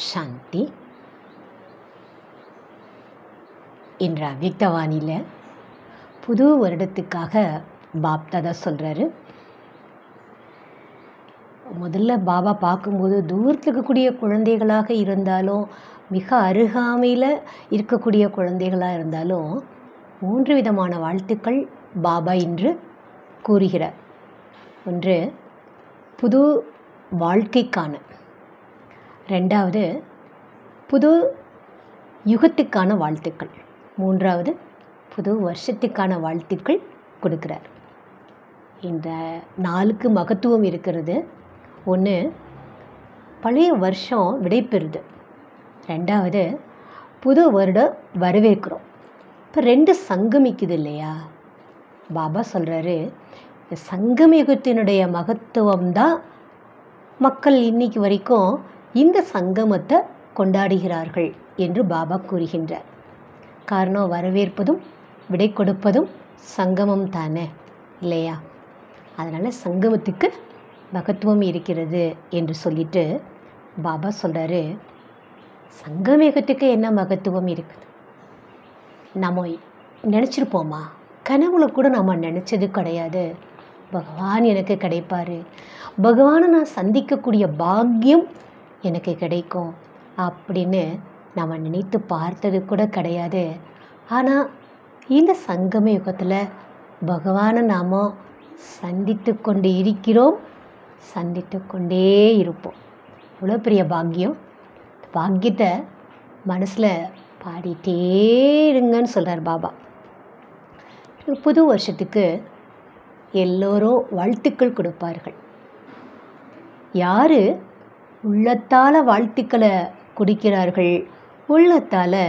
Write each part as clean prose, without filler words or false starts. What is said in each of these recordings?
சாந்தி. என்ற அவ்யக்தவாணியில் புது வருடத்துக்காக பாப்தாதா சொல்கிறாரு. முதல்ல பாபா பார்க்கும்போது தூரத்தில் இருக்கக்கூடிய குழந்தைகளாக இருந்தாலும் மிக அருகாமையில் இருக்கக்கூடிய குழந்தைகளாக இருந்தாலும் 3 விதமான வாழ்த்துக்கள் பாபா இன்று கூறுகிறார். ஒன்று புது வாழ்க்கைக்கான, 2வது புது யுகத்துக்கான வாழ்த்துக்கள், 3வது புது வருஷத்துக்கான வாழ்த்துக்கள் கொடுக்குறார். இந்த நாளுக்கு மகத்துவம் இருக்கிறது. ஒன்று பழைய வருஷம் விடைபெறுது, 2வது புது வருடம் வரவேற்கிறோம். இப்போ 2 சங்கமிக்குது இல்லையா? பாபா சொல்கிறாரு, இந்த சங்கமயுகத்தினுடைய மகத்துவம்தான் மக்கள் இன்னைக்கு வரைக்கும் இந்த சங்கமத்தை கொண்டாடுகிறார்கள் என்று பாபா கூறுகின்றார். காரணம், வரவேற்பதும் விடை கொடுப்பதும் சங்கமம் தானே இல்லையா? அதனால் சங்கமத்துக்கு மகத்துவம் இருக்கிறது என்று சொல்லிட்டு பாபா சொல்கிறாரு, சங்கமயுகத்துக்கு என்ன மகத்துவம் இருக்குது? நம்ம நினச்சிருப்போமா? கனவுல கூட நம்ம நினச்சது கிடையாது பகவான் எனக்கு கிடைப்பார், பகவானை நான் சந்திக்கக்கூடிய பாக்கியம் எனக்கு கிடைக்கும் அப்படின்னு நம்ம நினைத்து பார்த்தது கூட கிடையாது. ஆனால் இந்த சங்கம யுகத்தில் பகவானை நாம் சந்தித்து கொண்டு இருக்கிறோம், சந்தித்து கொண்டே இருப்போம். இவ்வளோ பெரிய பாக்கியம். பாக்கியத்தை மனசில் பாடிட்டே இருங்கன்னு சொல்கிறார் பாபா. புது வருஷத்துக்கு எல்லோரும் வாழ்த்துக்கள் கொடுப்பார்கள். யார் உள்ளத்தால் வாழ்த்துக்களை கொடுக்கிறார்கள், உள்ளத்தால்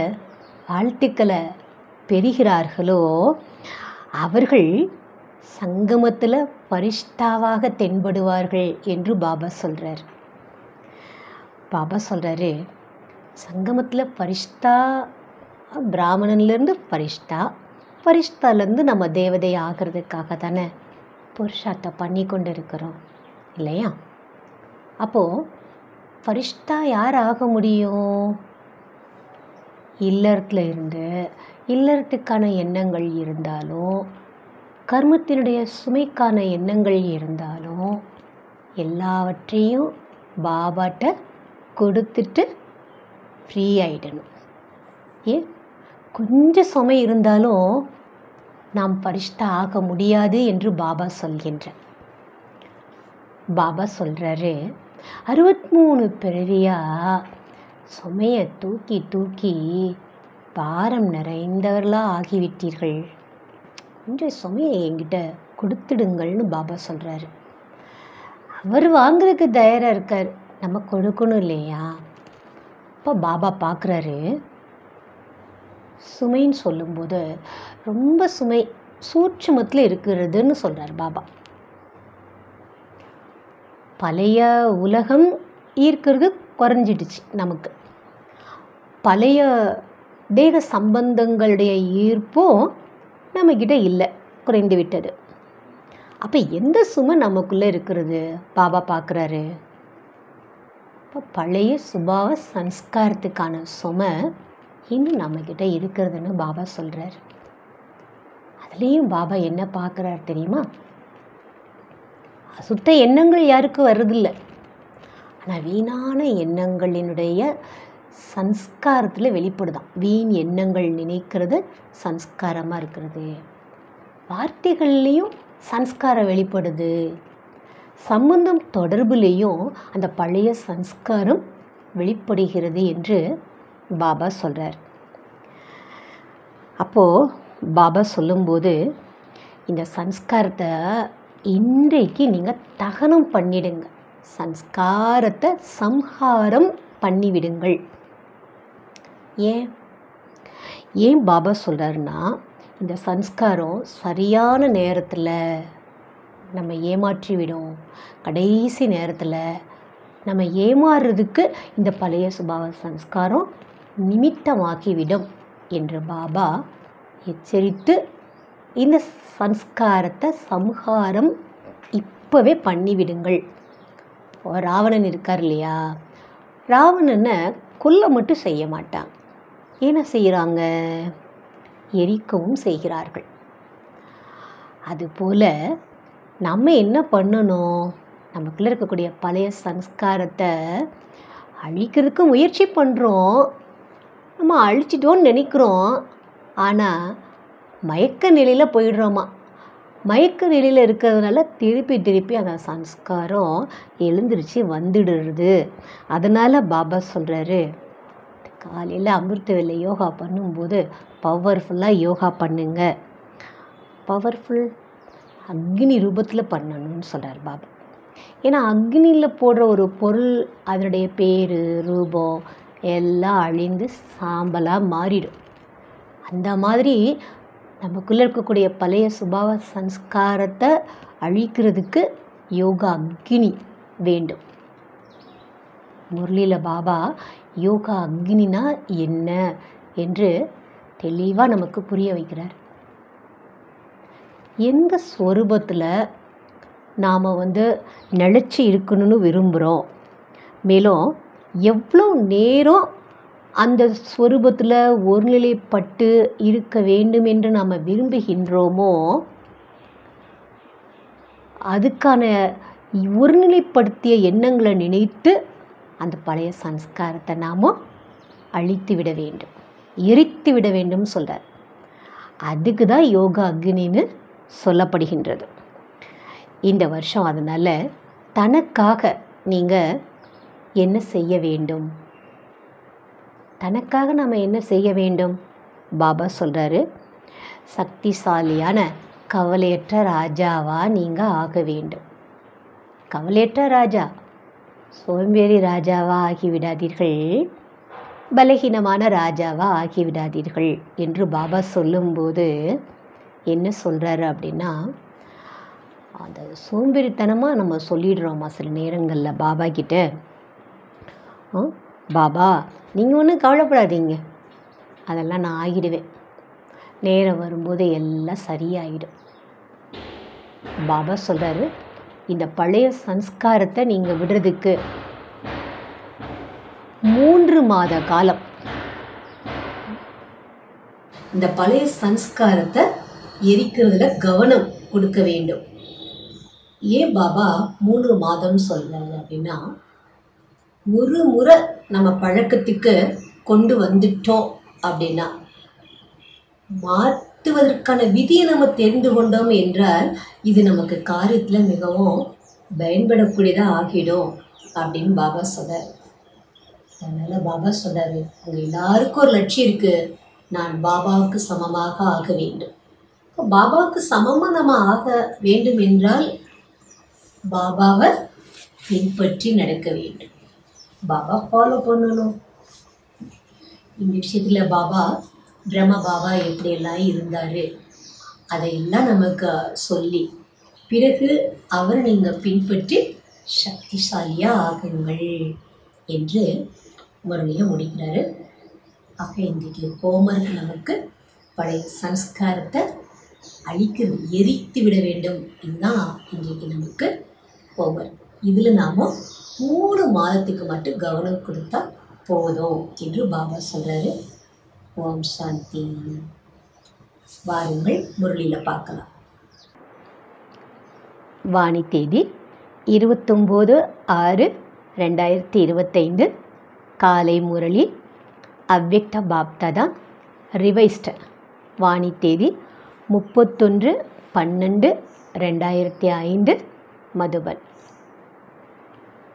வாழ்த்துக்களை பெறுகிறார்களோ அவர்கள் சங்கமத்தில் பரிஷ்டாவாக தென்படுவார்கள் என்று பாபா சொல்கிறார். பாபா சொல்கிறாரு, சங்கமத்தில் பரிஷ்டா, பிராமணன்லேருந்து பரிஷ்டா, பரிஷ்டாலேருந்து நம்ம தேவதை ஆகிறதுக்காக தானே புருஷார்த்தம் பண்ணி கொண்டு இருக்கிறோம் இல்லையா? அப்போது பரிஷ்டா யார் ஆக முடியும்? இல்லறத்தில் இருந்து இல்லறத்துக்கான எண்ணங்கள் இருந்தாலும், கர்மத்தினுடைய சுமைக்கான எண்ணங்கள் இருந்தாலும் எல்லாவற்றையும் பாபாட்ட கொடுத்துட்டு ஃப்ரீ ஆகிடணும். ஏன் கொஞ்சம் சுமை இருந்தாலும் நாம் பரிஷ்டா ஆக முடியாது என்று பாபா சொல்கின்றார். பாபா சொல்கிறாரு, 63 பிறவியாக சுமையை தூக்கி தூக்கி பாரம் நிறைந்தவர்களாக ஆகிவிட்டீர்கள், கொஞ்சம் சுமையை என்கிட்ட கொடுத்துடுங்கள்னு பாபா சொல்கிறாரு. அவர் வாங்குறதுக்கு தயாராக இருக்கார், நம்ம கொடுக்கணும் இல்லையா? இப்போ பாபா பார்க்குறாரு, சுமைன்னு சொல்லும்போது ரொம்ப சுமை சூட்சுமத்தில் இருக்கிறதுன்னு சொல்கிறார் பாபா. பழைய உலகம் ஈர்க்கிறது குறைஞ்சிடுச்சு, நமக்கு பழைய தேக சம்பந்தங்களுடைய ஈர்ப்பும் நம்மக்கிட்ட இல்லை, குறைந்து விட்டது. அப்போ எந்த சுமை நமக்குள்ளே இருக்கிறது பாபா பார்க்குறாரு? இப்போ பழைய சுபாவ சன்ஸ்காரத்துக்கான சுமை இன்னும் நம்மக்கிட்ட இருக்கிறதுன்னு பாபா சொல்கிறார். அதுலேயும் பாபா என்ன பார்க்குறார் தெரியுமா? சுத்த எண்ணங்கள் யாருக்கும் வர்றதில்லை, ஆனால் வீணான எண்ணங்களினுடைய சன்ஸ்காரத்தில் வெளிப்படுதான். வீண் எண்ணங்கள் நினைக்கிறது சன்ஸ்காரமாக இருக்கிறது. வார்த்தைகள்லேயும் சன்ஸ்காரம் வெளிப்படுது, சம்பந்தம் தொடர்புலேயும் அந்த பழைய சன்ஸ்காரம் வெளிப்படுகிறது என்று பாபா சொல்கிறார். அப்போது பாபா சொல்லும்போது இந்த சன்ஸ்காரத்தை இன்றைக்கு நீங்கள் தகனம் பண்ணிடுங்க, சன்ஸ்காரத்தை சம்ஹாரம் பண்ணிவிடுங்கள். ஏன் பாபா சொல்கிறாருன்னா, இந்த சன்ஸ்காரம் சரியான நேரத்தில் நம்ம ஏமாற்றி விடும், கடைசி நேரத்தில் நம்ம ஏமாறுறதுக்கு இந்த பழைய சுபாவ சன்ஸ்காரம் நிமித்தமாக்கிவிடும் என்று பாபா எச்சரித்து இந்த சன்ஸ்காரத்தை சம்ஹாரம் இப்போவே பண்ணிவிடுங்கள். ராவணன் இருக்கார் இல்லையா? ராவணனை கொல்ல மட்டும் செய்ய மாட்டாங்க. என்ன செய்கிறாங்க? எரிக்கவும் செய்கிறார்கள். அதுபோல் நம்ம என்ன பண்ணணும்? நமக்குள்ளே இருக்கக்கூடிய பழைய சம்ஸ்காரத்தை அழிக்கிறதுக்கு முயற்சி பண்ணுறோம். நம்ம அழிச்சிட்டோன்னு நினைக்கிறோம். ஆனால் மயக்க நிலையில் போயிடுறோமா. மயக்க நிலையில் இருக்கிறதுனால திருப்பி அந்த சம்ஸ்காரம் எழுந்திருச்சு வந்துடுறது. அதனால் பாபா சொல்கிறாரு, காலையில் அமிர்த வேளை யோகா பண்ணும்போது பவர்ஃபுல்லாக யோகா பண்ணுங்க. பவர்ஃபுல் அக்னி ரூபத்தில் பண்ணணும்னு சொல்கிறார் பாபா. ஏன்னா அக்னியில் போடுற ஒரு பொருள் அதனுடைய பேர் ரூபம் எல்லாம் அழிந்து சாம்பலாக மாறிடும். அந்த மாதிரி நமக்குள்ளே இருக்கக்கூடிய பழைய சுபாவ சம்ஸ்காரத்தை அழிக்கிறதுக்கு யோகா அக்னி வேண்டும். முரளியில் பாபா யோகா அக்னினா என்ன என்று தெளிவாக நமக்கு புரிய வைக்கிறார். எந்த ஸ்வரூபத்தில் நாம் நிலச்சி இருக்கணும்னு விரும்புகிறோம், மேலும் எவ்வளோ நேரம் அந்த ஸ்வரூபத்தில் ஒருநிலைப்பட்டு இருக்க வேண்டும் என்று நாம் விரும்புகின்றோமோ அதுக்கான ஒருநிலைப்படுத்திய எண்ணங்களை நினைத்து அந்த பழைய சம்ஸ்காரத்தை நாம் அழித்து விட வேண்டும், எரித்து விட வேண்டும் சொல்கிறார். அதுக்கு தான் யோகா அக்னின்னு சொல்லப்படுகின்றது. இந்த வருஷம் அதனால் தனக்காக நீங்கள் என்ன செய்ய வேண்டும்? தனக்காக நாம் என்ன செய்ய வேண்டும்? பாபா சொல்கிறாரு, சக்திசாலியான கவலையற்ற ராஜாவாக நீங்கள் ஆக வேண்டும். கவலையற்ற ராஜா, சோம்பேறி ராஜாவாக ஆகிவிடாதீர்கள், பலகீனமான ராஜாவாக ஆகிவிடாதீர்கள் என்று பாபா சொல்லும்போது என்ன சொல்கிறாரு அப்படின்னா, அந்த சோம்பேறித்தனமாக நம்ம சொல்லிடுறோமா சில நேரங்களில் பாபா கிட்ட, பாபா நீங்கள் ஒன்றும் கவலைப்படாதீங்க, அதெல்லாம் நான் ஆகிடுவேன், நேரம் வரும்போது எல்லாம் சரியாயிடும். பாபா சொல்கிறாரு, இந்த பழைய சம்ஸ்காரத்தை நீங்கள் விடுறதுக்கு 3 மாத காலம் இந்த பழைய சம்ஸ்காரத்தை எரிக்கிறதுல கவனம் கொடுக்க வேண்டும். ஏன் பாபா 3 மாதம் சொல்கிறாங்க அப்படின்னா, ஒரு முறை நம்ம பழக்கத்துக்கு கொண்டு வந்துட்டோம் அப்படின்னா மாற்றுவதற்கான விதியை நம்ம தெரிந்து கொண்டோம் என்றால் இது நமக்கு காரியத்தில் மிகவும் பயன்படக்கூடியதாக ஆகிடும் அப்படின்னு பாபா சொல்கிறார். அதனால் பாபா சொல்கிறாரு, உங்கள் எல்லாருக்கும் ஒரு லட்சியம் இருக்குது, நான் பாபாவுக்கு சமமாக ஆக வேண்டும். பாபாவுக்கு சமமாக நம்ம ஆக வேண்டும் என்றால் பாபாவை பின்பற்றி நடக்க வேண்டும், பாபா ஃபாலோ பண்ணணும். இந்த விஷயத்தில் பாபா பிரம்ம பாபா எப்படியெல்லாம் இருந்தார் அதையெல்லாம் நமக்கு சொல்லி பிறகு அவரை நீங்கள் பின்பற்றி சக்திசாலியாக ஆகுங்கள் என்று முறையாக முடிக்கிறாரு. ஆக இன்றைக்கு ஹோம்ஒர்க் நமக்கு பழைய சம்ஸ்காரத்தை அழிக்கிறது, எரித்து விட வேண்டும். இதுதான் இன்றைக்கு நமக்கு ஹோம்ஒர்க். இதில் நாம் 3 மாதத்துக்கு மட்டும் கவனம் கொடுத்தா போதும் என்று பாபா சொல்கிறாரு. ஓம் சாந்தி. வாருங்கள் முரளியில் பார்க்கலாம். வாணி தேதி 29/6/2025 காலை முரளி அவ்யக்த பாப்தாதா ரிவைஸ்டு. வாணி தேதி 31/12/2005 மதுபன்.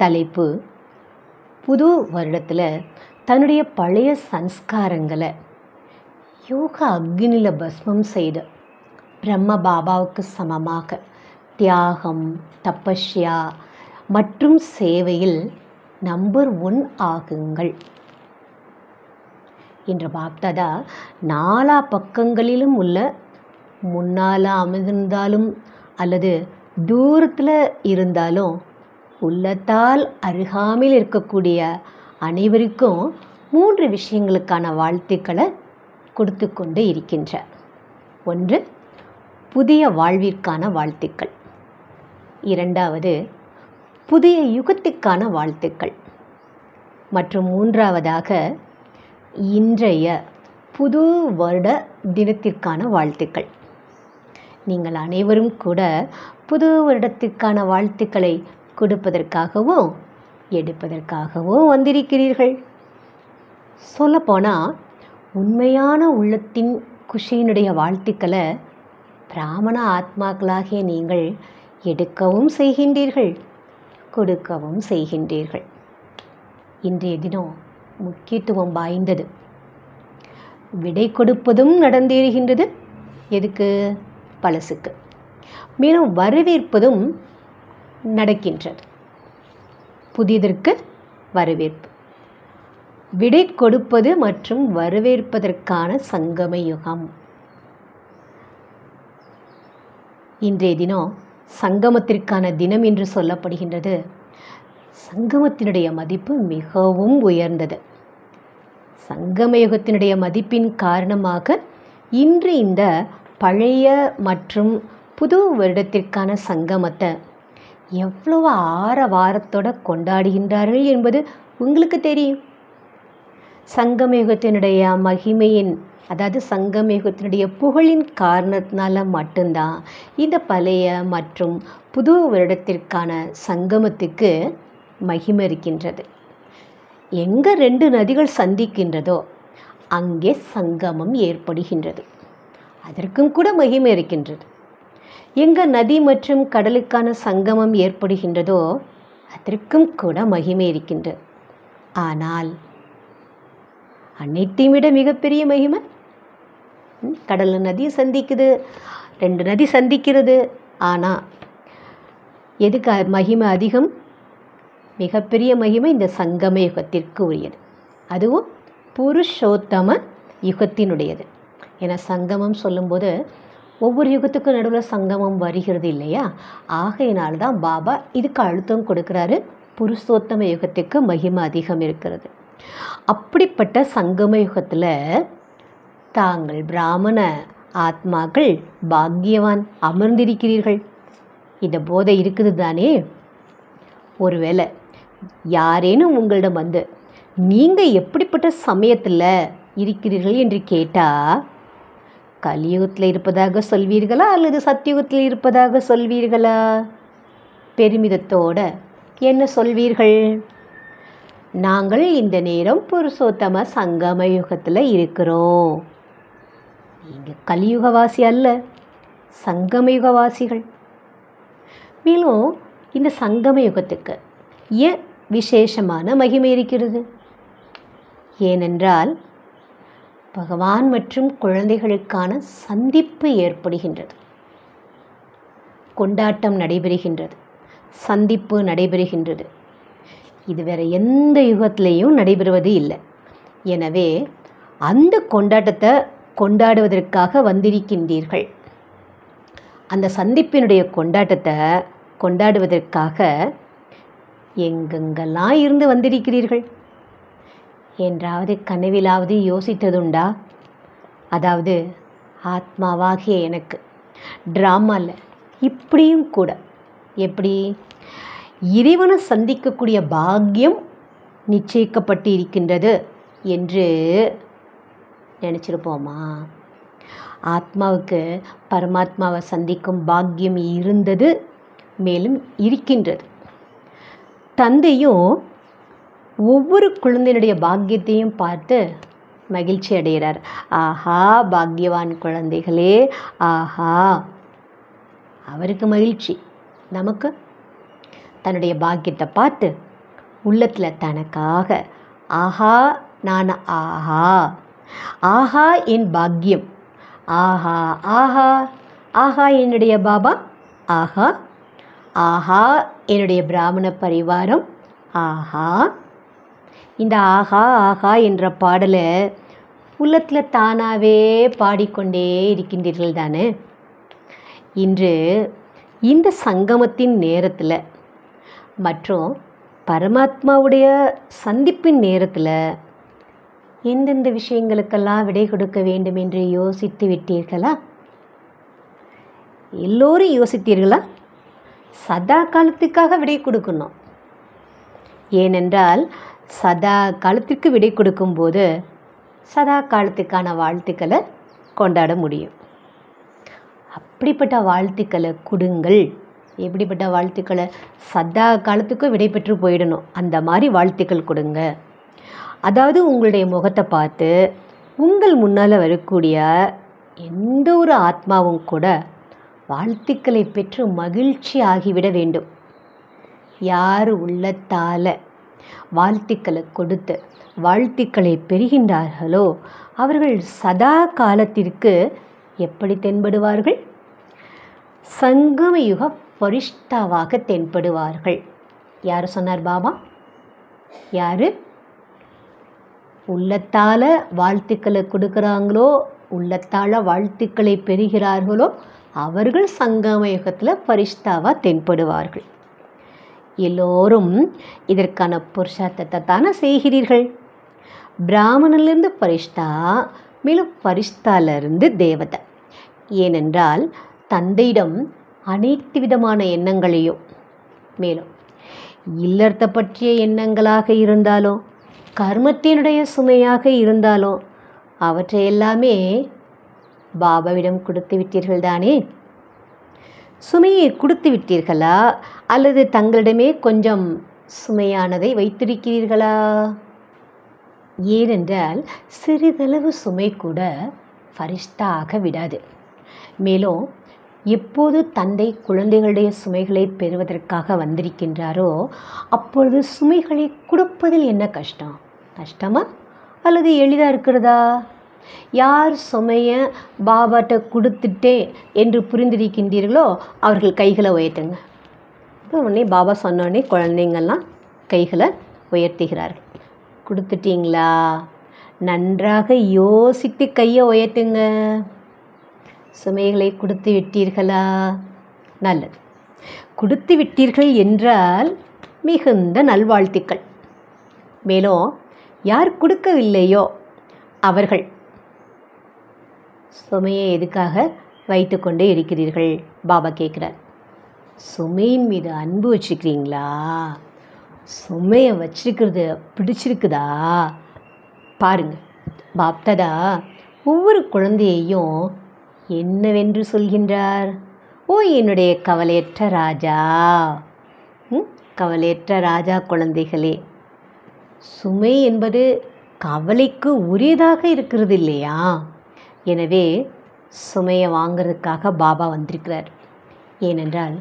தலைப்பு, புது வருடத்தில் தன்னுடைய பழைய சம்ஸ்காரங்களை யோகா அக்னியில் பஸ்மம் செய்து பிரம்ம பாபாவுக்கு சமமாக தியாகம், தபஸ்யா மற்றும் சேவையில் நம்பர் 1 ஆகுங்கள். இன்று பாப்தாதா 4 பக்கங்களிலும் உள்ள முன்னால் அமர்ந்திருந்தாலும் அல்லது தூரத்தில் இருந்தாலும் உள்ளத்தால் அருகாமையில் இருக்கக்கூடிய அனைவருக்கும் 3 விஷயங்களுக்கான வாழ்த்துக்களை கொடுத்து கொண்டு இருக்கின்றார். 1, புதிய வாழ்விற்கான வாழ்த்துக்கள். 2, புதிய யுகத்துக்கான வாழ்த்துக்கள். மற்றும் மூன்றாவதாக இன்றைய புது வருட தினத்திற்கான வாழ்த்துக்கள். நீங்கள் அனைவரும் கூட புது வருடத்திற்கான வாழ்த்துக்களை கொடுப்பதற்காகவும் எடுப்பதற்காகவும் வந்திருக்கிறீர்கள். சொல்லப்போனால் உண்மையான உள்ளத்தின் குஷியினுடைய வாழ்த்துக்களை பிராமண ஆத்மாக்களாகிய நீங்கள் எடுக்கவும் செய்கின்றீர்கள், கொடுக்கவும் செய்கின்றீர்கள். இன்றைய தினம் முக்கியத்துவம் வாய்ந்தது. விடை கொடுப்பதும் நடந்தேறுகின்றது. எதுக்கு? பழசுக்கு. மேலும் வரவேற்பதும் நடக்கின்றது. புதியதற்கு வரவேற்பு, விடை கொடுப்பது மற்றும் வரவேற்பதற்கான சங்கம யுகம். இன்றைய தினம் சங்கமத்திற்கான தினம் என்று சொல்லப்படுகின்றது. சங்கமத்தினுடைய மதிப்பு மிகவும் உயர்ந்தது. சங்கம யுகத்தினுடைய மதிப்பின் காரணமாக இன்று இந்த பழைய மற்றும் புது வருடத்திற்கான சங்கமத்தை எவ்வளவு ஆரவாரத்தோடு கொண்டாடுகின்றார்கள் என்பது உங்களுக்கு தெரியும். சங்கமயுகத்தினுடைய மகிமையின், அதாவது சங்கமயுகத்தினுடைய புகழின் காரணத்தினால மட்டும்தான் இந்த பழைய மற்றும் புது வருடத்திற்கான சங்கமத்துக்கு மகிமை இருக்கின்றது. எங்கே ரெண்டு நதிகள் சந்திக்கின்றதோ அங்கே சங்கமம் ஏற்படுகின்றது. அதற்கும் கூட மகிமை இருக்கின்றது. எங்கே நதி மற்றும் கடலுக்கான சங்கமம் ஏற்படுகின்றதோ அதற்கும் கூட மகிமை இருக்கின்றது. ஆனால் அனைத்தையும் விட மிகப்பெரிய மகிமை கடல் நதி சந்திக்குது, ரெண்டு நதி சந்திக்கிறது. ஆனால் எதுக்கு மகிமை அதிகம்? மிகப்பெரிய மகிமை இந்த சங்கம யுகத்திற்கு உரியது. அதுவும் புருஷோத்தம யுகத்தினுடையது. ஏன்னா சங்கமம் சொல்லும்போது ஒவ்வொரு யுகத்துக்கும் நடுவில் சங்கமம் வருகிறது இல்லையா? ஆகையினால்தான் பாபா இதுக்கு அழுத்தம் கொடுக்குறாரு. புருஷோத்தம யுகத்துக்கு மகிமை அதிகம் இருக்கிறது. அப்படிப்பட்ட சங்கம யுகத்தில் தாங்கள் பிராமண ஆத்மாக்கள் பாக்கியவான் அமர்ந்திருக்கிறீர்கள். இந்த போதை இருக்குது தானே? ஒருவேளை யாரேனும் உங்களிடம் வந்து நீங்கள் எப்படிப்பட்ட சமயத்தில் இருக்கிறீர்கள் என்று கேட்டால் கலியுகத்தில் இருப்பதாக சொல்வீர்களா அல்லது சத்தியுகத்தில் இருப்பதாக சொல்வீர்களா? பெருமிதத்தோட என்ன சொல்வீர்கள்? நாங்கள் இந்த நேரம் புருஷோத்தம சங்கம யுகத்தில் இருக்கிறோம். நீங்கள் கலியுகவாசி அல்ல, சங்கமயுகவாசிகள். மேலும் இந்த சங்கம யுகத்துக்கு ஏன் விசேஷமான மகிமை இருக்கிறது? ஏனென்றால் பகவான் மற்றும் குழந்தைகளுக்கான சந்திப்பு ஏற்படுகின்றது, கொண்டாட்டம் நடைபெறுகின்றது, சந்திப்பு நடைபெறுகின்றது. இது வேறு எந்த யுகத்திலையும் நடைபெறுவது இல்லை. எனவே அந்த கொண்டாட்டத்தை கொண்டாடுவதற்காக வந்திருக்கின்றீர்கள். அந்த சந்திப்பினுடைய கொண்டாட்டத்தை கொண்டாடுவதற்காக எங்கெங்கெல்லாம் இருந்து வந்திருக்கிறீர்கள் என்றாவது கனவிலாவது யோசித்ததுண்டா? அதாவது ஆத்மாவாகிய எனக்கு ட்ராமாவில் இப்படியும் கூட எப்படி இறைவனை சந்திக்கக்கூடிய பாக்கியம் நிச்சயிக்கப்பட்டு இருக்கின்றது என்று நினச்சிருப்போமா? ஆத்மாவுக்கு பரமாத்மாவை சந்திக்கும் பாக்கியம் இருந்தது, மேலும் இருக்கின்றது. தந்தையும் ஒவ்வொரு குழந்தையினுடைய பாக்கியத்தையும் பார்த்து மகிழ்ச்சி அடைகிறார். ஆஹா பாக்கியவான் குழந்தைகளே, ஆஹா. அவருக்கு மகிழ்ச்சி. நமக்கு தன்னுடைய பாக்கியத்தை பார்த்து உள்ளத்தில் தனக்காக ஆஹா நான் ஆஹா, ஆஹா என் பாக்கியம், ஆஹா ஆஹா, ஆஹா என்னுடைய பாபா, ஆஹா ஆஹா என்னுடைய பிராமண பரிவாரம், ஆஹா. இந்த ஆஹா ஆஹா என்ற பாடலை உள்ளத்தில் தானாகவே பாடிக்கொண்டே இருக்கின்றீர்கள் தானே? இன்று இந்த சங்கமத்தின் நேரத்தில் மற்றும் பரமாத்மாவுடைய சந்திப்பின் நேரத்தில் எந்தெந்த விஷயங்களுக்கெல்லாம் விடை கொடுக்க வேண்டும் என்று யோசித்து விட்டீர்களா? எல்லோரும் யோசித்தீர்களா? சதா காலத்துக்காக விடை கொடுக்கணும். ஏனென்றால் சதா காலத்திற்கு விடை கொடுக்கும்போது சதா காலத்துக்கான வாழ்த்துக்களை கொண்டாட முடியும். அப்படிப்பட்ட வாழ்த்துக்களை கொடுங்கள். எப்படிப்பட்ட வாழ்த்துக்களை? சதா காலத்துக்கும் விடை பெற்று போயிடணும், அந்த மாதிரி வாழ்த்துக்கள் கொடுங்க. அதாவது உங்களுடைய முகத்தை பார்த்து உங்கள் முன்னால் வரக்கூடிய எந்த ஒரு ஆத்மாவும் கூட வாழ்த்துக்களை பெற்று மகிழ்ச்சி ஆகிவிட வேண்டும். யார் உள்ளத்தால் வாழ்த்துக்களை கொடுத்து வாழ்த்துக்களை பெறுகின்றார்களோ அவர்கள் சதா காலத்திற்கு எப்படி தென்படுவார்கள்? சங்கமயுக பரிஷ்டாவாக தென்படுவார்கள். யார் சொன்னார் பாபா? யார் உள்ளத்தால் வாழ்த்துக்களை கொடுக்குறாங்களோ, உள்ளத்தால் வாழ்த்துக்களை பெறுகிறார்களோ அவர்கள் சங்கமயுகத்தில் பரிஷ்டாவாக தென்படுவார்கள். எல்லோரும் இதற்கான புருஷார்த்தத்தை தானே செய்கிறீர்கள். பிராமணிலிருந்து பரிஷ்டா, மேலும் பரிஷ்டாலிருந்து தேவதை. ஏனென்றால் தந்தையிடம் அனைத்து விதமான எண்ணங்களையும், மேலும் இல்லறத்தை பற்றிய எண்ணங்களாக இருந்தாலும் கர்மத்தினுடைய சுமையாக இருந்தாலும் அவற்றை எல்லாமே பாபாவிடம் கொடுத்து விட்டீர்கள் தானே. சுமையை கொடுத்து விட்டீர்களா அல்லது தங்களிடமே கொஞ்சம் சுமையானதை வைத்திருக்கிறீர்களா? ஏனென்றால் சிறிதளவு சுமை கூட ஃபரிஷ்டா ஆக விடாது. மேலும் எப்போது தந்தை குழந்தைகளுடைய சுமைகளை பெறுவதற்காக வந்திருக்கின்றாரோ அப்பொழுது சுமைகளை கொடுப்பதில் என்ன கஷ்டம்? கஷ்டமா அல்லது எளிதாக இருக்கிறதா? யார் சுமையை பாபாட்ட கொடுத்துட்டே என்று புரிந்திருக்கின்றீர்களோ அவர்கள் கைகளை உயர்த்துங்க. உடனே பாபா சொன்னோடனே குழந்தைங்கள்லாம் கைகளை உயர்த்துகிறார்கள். கொடுத்துட்டீங்களா? நன்றாக யோசித்து கையை உயர்த்துங்க. சுமைகளை கொடுத்து விட்டீர்களா? நல்லது. கொடுத்து விட்டீர்கள் என்றால் மிகுந்த நல்வாழ்த்துக்கள். மேலும் யார் கொடுக்கவில்லையோ அவர்கள் சுமையை எதுக்காக வைத்து கொண்டே இருக்கிறீர்கள்? பாபா கேட்குறார். சுமையின் மீது அன்பு வச்சுக்கிறீங்களா? சுமையை வச்சிருக்கிறது பிடிச்சிருக்குதா? பாருங்கள், பாப்தாதா ஒவ்வொரு குழந்தையையும் என்னவென்று சொல்கின்றார்? ஓ என்னுடைய கவலையற்ற ராஜா, கவலையற்ற ராஜா குழந்தைகளே, சுமை என்பது கவலைக்கு உரியதாக இருக்கிறது இல்லையா? எனவே சுமையை வாங்கிறதுக்காக பாபா வந்திருக்கிறார். ஏனென்றால்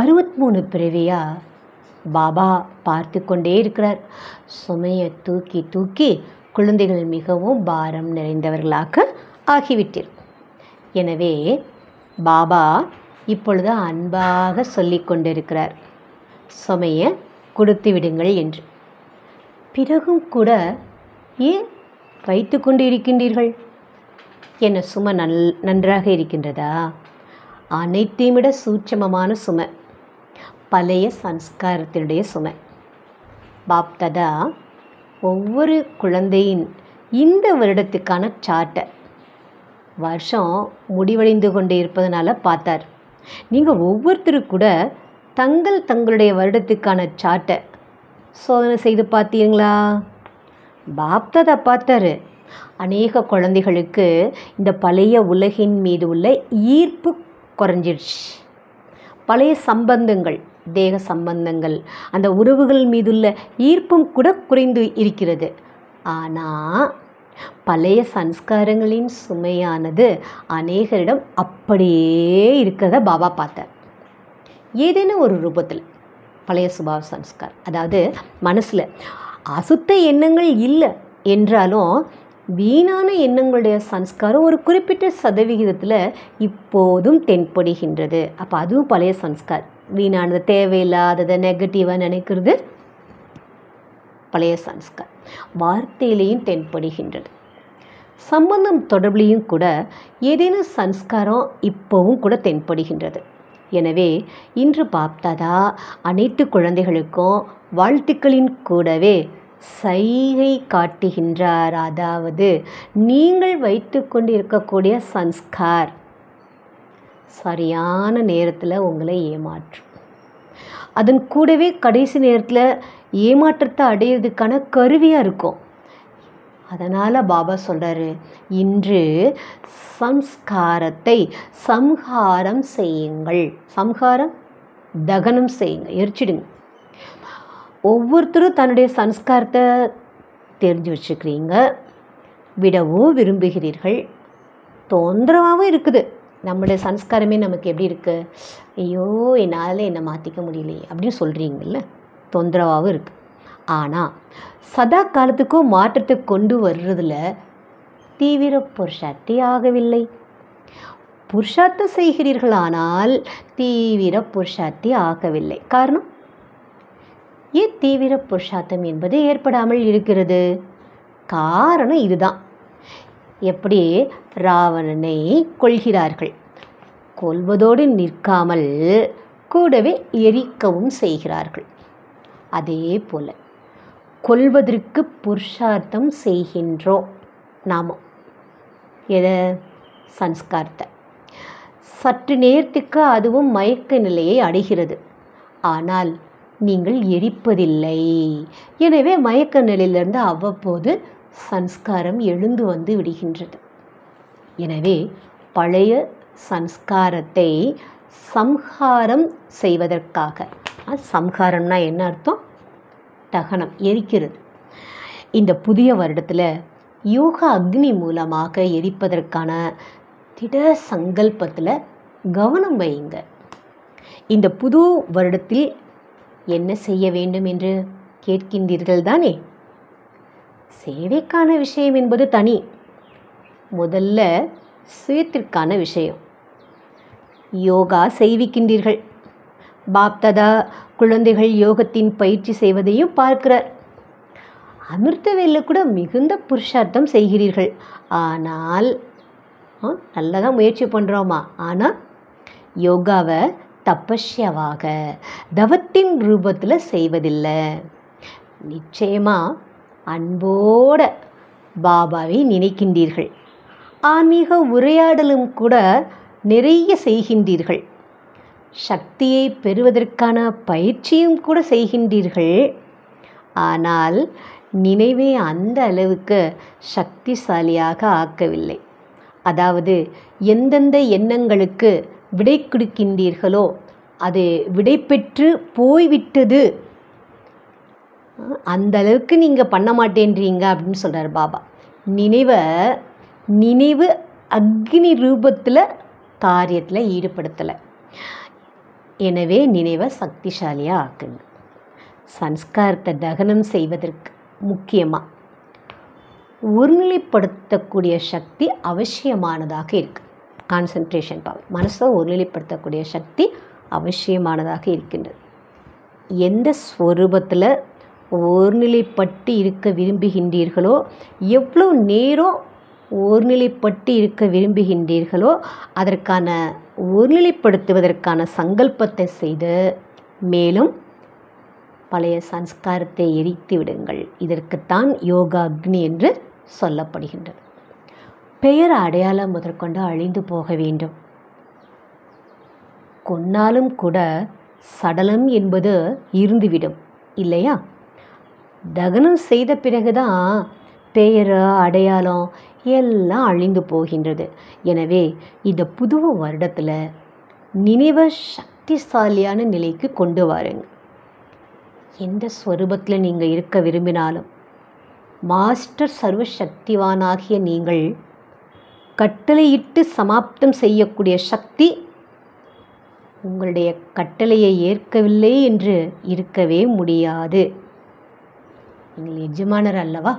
63 பிறவியாக பாபா பார்த்து கொண்டே இருக்கிறார். சுமையை தூக்கி தூக்கி குழந்தைகள் மிகவும் பாரம் நிறைந்தவர்களாக ஆகிவிட்டார். எனவே பாபா இப்பொழுது அன்பாக சொல்லி கொண்டிருக்கிறார், சுமையை கொடுத்து விடுங்கள் என்று. பிறகும் கூட ஏன் வைத்து கொண்டு இருக்கின்றீர்கள்? என்ன சுமை நன்றாக இருக்கின்றதா? அனைத்தையும் விட சூட்சமமான சுமை பழைய சன்ஸ்காரத்தினுடைய சுமை. பாப்தாதா ஒவ்வொரு குழந்தையின் இந்த வருடத்துக்கான சார்ட்டை வருஷம் முடிவடைந்து கொண்டு இருப்பதனால பார்த்தார். நீங்கள் ஒவ்வொருத்தரும் கூட தங்களுடைய வருடத்துக்கான சார்ட்டை சோதனை செய்து பார்த்தீங்களா? பாப்தாதா பார்த்தாரு. அநேக குழந்தைகளுக்கு இந்த பழைய உலகின் மீது உள்ள ஈர்ப்பு குறைஞ்சிடுச்சு. பழைய சம்பந்தங்கள், தேக சம்பந்தங்கள், அந்த உறவுகள் மீதுள்ள ஈர்ப்பும் கூட குறைந்து இருக்கிறது. ஆனால் பழைய சன்ஸ்காரங்களின் சுமையானது அநேகரிடம் அப்படியே இருக்கிறத பாபா பார்த்தார். ஏதேனும் ஒரு ரூபத்தில் பழைய சுபாவ சன்ஸ்கார், அதாவது மனசில் அசுத்த எண்ணங்கள் இல்லை என்றாலும் வீணான எண்ணங்களுடைய சன்ஸ்காரம் ஒரு குறிப்பிட்ட சதவிகிதத்தில் இப்போதும் தென்படுகின்றது. அப்போ அதுவும் பழைய சன்ஸ்கார். வீணானது, தேவையில்லாததை, நெகட்டிவாக நினைக்கிறது பழைய சன்ஸ்கார். வார்த்தையிலையும் தென்படுகின்றது. சம்பந்தம் தொடர்பிலையும் கூட ஏதேனும் சன்ஸ்காரம் இப்போவும் கூட தென்படுகின்றது. எனவே இன்று பாப்தாதா அனைத்து குழந்தைகளுக்கும் வாழ்த்துக்களின் கூடவே சைகை காட்டுகின்றார். அதாவது நீங்கள் வைத்து கொண்டு இருக்கக்கூடிய சன்ஸ்கார் சரியான நேரத்தில் உங்களை ஏமாற்றும். அதன் கூடவே கடைசி நேரத்தில் ஏமாற்றத்தை அடையிறதுக்கான கருவியாக இருக்கும். அதனால் பாபா சொல்கிறாரு, இன்று சம்ஸ்காரத்தை சம்ஹாரம் செய்யுங்கள். சம்ஹாரம், தகனம் செய்யுங்க, எரிச்சிடுங்க. ஒவ்வொருத்தரும் தன்னுடைய சம்ஸ்காரத்தை தெரிஞ்சு வச்சுக்கிறீங்க, விடவும் விரும்புகிறீர்கள். தொந்தரவாகவும் இருக்குது. நம்மளுடைய சம்ஸ்காரமே நமக்கு எப்படி இருக்குது, ஐயோ என்னால் என்னை மாற்றிக்க முடியலையே அப்படின்னு சொல்கிறீங்கல்ல, தொந்தரவாகவும் இருக்குது. ஆனால் சதா காலத்துக்கும் மாற்றத்தை கொண்டு வர்றதில் தீவிர புருஷார்த்தி ஆகவில்லை. புருஷார்த்தம் செய்கிறீர்கள், ஆனால் தீவிர புருஷார்த்தி ஆகவில்லை. காரணம், ஏன் தீவிர புருஷார்த்தம் என்பது ஏற்படாமல் இருக்கிறது? காரணம் இதுதான். எப்படி ராவணனை கொல்கிறார்கள், கொல்வதோடு நிற்காமல் கூடவே எரிக்கவும் செய்கிறார்கள். அதே போல் கொல்வதற்கு புருஷார்த்தம் செய்கின்றோம் நாம். எதை? சன்ஸ்காரத்தை. சற்று நேரத்துக்கு அதுவும் மயக்க நிலையை அடைகிறது, ஆனால் நீங்கள் எரிப்பதில்லை. எனவே மயக்க நிலையிலிருந்து அவ்வப்போது சன்ஸ்காரம் எழுந்து வந்து விடுகின்றது. எனவே பழைய சன்ஸ்காரத்தை சம்ஹாரம் செய்வதற்காக, சம்ஹாரம்னா என்ன அர்த்தம்? தகனம், எரிக்கிறது. இந்த புதிய வருடத்தில் யோகா அக்னி மூலமாக எரிப்பதற்கான திட சங்கல்பத்தில் கவனம் வையுங்க. இந்த புது வருடத்தில் என்ன செய்ய வேண்டும் என்று கேட்கின்றீர்கள் தானே? சேவைக்கான விஷயம் என்பது தனி. முதல்ல சுயத்திற்கான விஷயம். யோகா செய்விக்கின்றீர்கள். பாப்தாதா குழந்தைகள் யோகத்தின் பயிற்சி செய்வதையும் பார்க்கிறார். அமிர்தவேலில் கூட மிகுந்த புருஷார்த்தம் செய்கிறீர்கள். ஆனால் நல்லா தான் முயற்சி பண்ணுறோமா, ஆனால் யோகாவை தபஸ்யாவாக தவத்தின் ரூபத்தில் செய்வதில்லை. நிச்சயமாக அன்போட பாபாவை நினைக்கின்றீர்கள். ஆன்மீக உரையாடலும் கூட நிறைய செய்கின்றீர்கள். சக்தியை பெறுவதற்கான பயிற்சியும் கூட செய்கின்றீர்கள். ஆனால் நினைவை அந்த அளவுக்கு சக்திசாலியாக ஆக்கவில்லை. அதாவது எந்தெந்த எண்ணங்களுக்கு விடை கொடுக்கின்றீர்களோ அது விடை பெற்று போய்விட்டது, அந்த அளவுக்கு நீங்கள் பண்ண மாட்டேன்றீங்க அப்படின்னு சொல்கிறார் பாபா. நினைவு அக்னி ரூபத்தில் காரியத்தில் ஈடுபடுத்தலை. எனவே நினைவை சக்திசாலியாக ஆக்குங்க. சன்ஸ்காரத்தை தகனம் செய்வதற்கு முக்கியமாக ஒருநிலைப்படுத்தக்கூடிய சக்தி அவசியமானதாக இருக்குது. கான்சன்ட்ரேஷன் பவர், மனசை ஒருநிலைப்படுத்தக்கூடிய சக்தி அவசியமானதாக இருக்கின்றது. எந்த ஸ்வரூபத்தில் ஒருநிலைப்பட்டு இருக்க விரும்புகின்றீர்களோ, எவ்வளோ நேரம் ஒருநிலைப்பட்டு இருக்க விரும்புகின்றீர்களோ அதற்கான ஒருநிலைப்படுத்துவதற்கான சங்கல்பத்தை செய்து மேலும் பழைய சன்ஸ்காரத்தை எரித்து விடுங்கள். இதற்குத்தான் யோகா அக்னி என்று சொல்லப்படுகின்றது. பெயர் அடையாளம் முதற்கொண்டு அழிந்து போக வேண்டும். கொன்னாலும் கூட சடலம் என்பது இருந்துவிடும் இல்லையா? தகனம் செய்த பிறகுதான் பெயர் அடையாளம் எல்லாம் அழிந்து போகின்றது. எனவே இந்த புது வருடத்தில் நினைவை சக்திசாலியான நிலைக்கு கொண்டு வாருங்க. எந்த ஸ்வரூபத்தில் நீங்கள் இருக்க விரும்பினாலும் மாஸ்டர் சர்வசக்திவானாகிய நீங்கள் கட்டளையிட்டு சமாப்தம் செய்யக்கூடிய சக்தி உங்களுடைய கட்டளையை ஏற்கவில்லை என்று இருக்கவே முடியாது. நீங்கள் எஜமானர் அல்லவா?